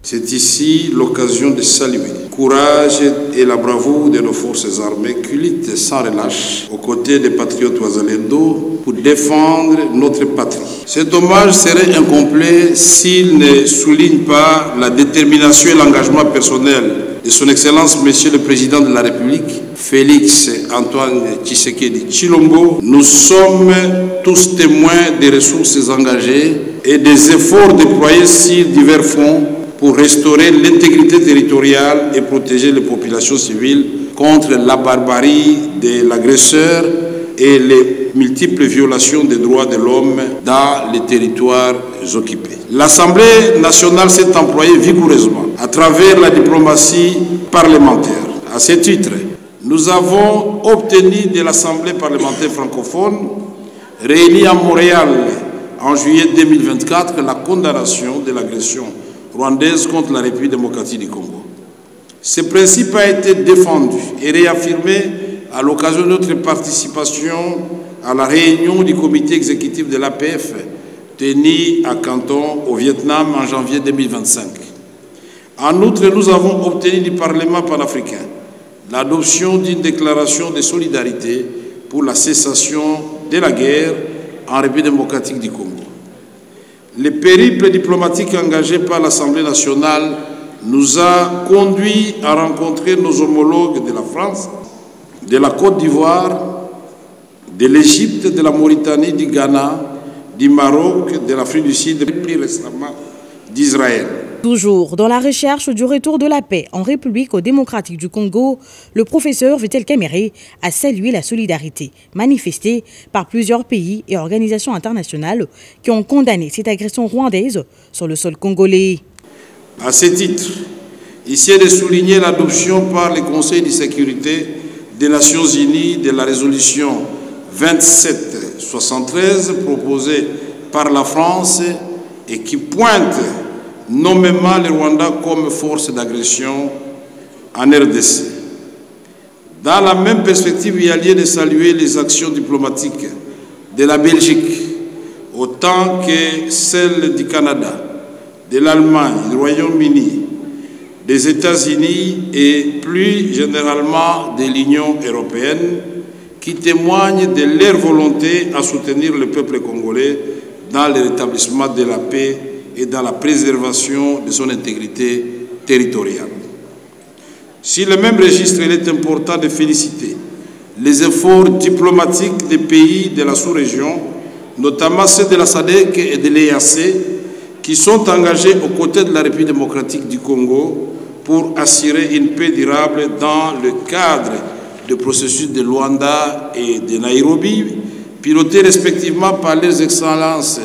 C'est ici l'occasion de saluer le courage et la bravoure de nos forces armées qui luttent sans relâche aux côtés des patriotes Wazalendo pour défendre notre patrie. Cet hommage serait incomplet s'il ne souligne pas la détermination et l'engagement personnel de son Excellence Monsieur le Président de la République, Félix Antoine Tshisekedi Tshilombo. Nous sommes tous témoins des ressources engagées et des efforts déployés sur divers fronts pour restaurer l'intégrité territoriale et protéger les populations civiles contre la barbarie de l'agresseur et les multiples violations des droits de l'homme dans les territoires occupés. L'Assemblée nationale s'est employée vigoureusement à travers la diplomatie parlementaire. À ce titre, nous avons obtenu de l'Assemblée parlementaire francophone, réunie à Montréal en juillet 2024, la condamnation de l'agression rwandaise contre la République démocratique du Congo. Ce principe a été défendu et réaffirmé à l'occasion de notre participation à la réunion du comité exécutif de l'APF tenue à Canton, au Vietnam, en janvier 2025. En outre, nous avons obtenu du Parlement panafricain l'adoption d'une déclaration de solidarité pour la cessation de la guerre en République démocratique du Congo. Le périple diplomatique engagé par l'Assemblée nationale nous a conduits à rencontrer nos homologues de la France, de la Côte d'Ivoire, de l'Égypte, de la Mauritanie, du Ghana, du Maroc, de l'Afrique du Sud et plus récemment d'Israël. Toujours dans la recherche du retour de la paix en République démocratique du Congo, le professeur Vital Kamerhe a salué la solidarité manifestée par plusieurs pays et organisations internationales qui ont condamné cette agression rwandaise sur le sol congolais. À ce titre, ici est de souligner l'adoption par le Conseil de sécurité des Nations Unies de la résolution 2773 proposée par la France et qui pointe nommément le Rwanda comme force d'agression en RDC. Dans la même perspective, il y a lieu de saluer les actions diplomatiques de la Belgique, autant que celles du Canada, de l'Allemagne, du Royaume-Uni, des États-Unis et plus généralement de l'Union européenne, qui témoignent de leur volonté à soutenir le peuple congolais dans le rétablissement de la paix et dans la préservation de son intégrité territoriale. Sur le même registre, il est important de féliciter les efforts diplomatiques des pays de la sous-région, notamment ceux de la SADC et de l'EAC, qui sont engagés aux côtés de la République démocratique du Congo pour assurer une paix durable dans le cadre du processus de Luanda et de Nairobi, pilotés respectivement par les excellences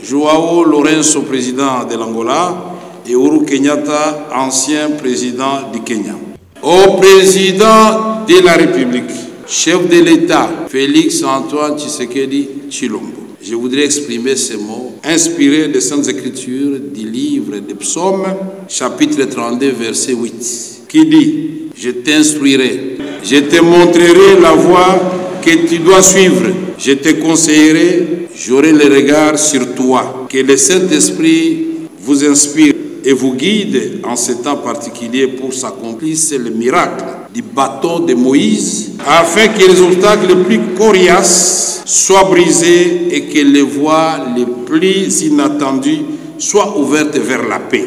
Joao Lourenço, président de l'Angola, et Uhuru Kenyatta, ancien président du Kenya. Au président de la République, chef de l'État, Félix Antoine Tshisekedi Tshilombo, je voudrais exprimer ces mots inspirés des Saintes Écritures du livre des Psaumes, chapitre 32, verset 8, qui dit « Je t'instruirai, je te montrerai la voie que tu dois suivre, je te conseillerai, j'aurai le regard sur toi. » Que le Saint-Esprit vous inspire et vous guide en ce temps particulier pour s'accomplir le miracle du bâton de Moïse, afin que les obstacles les plus coriaces soient brisés et que les voies les plus inattendues soient ouvertes vers la paix.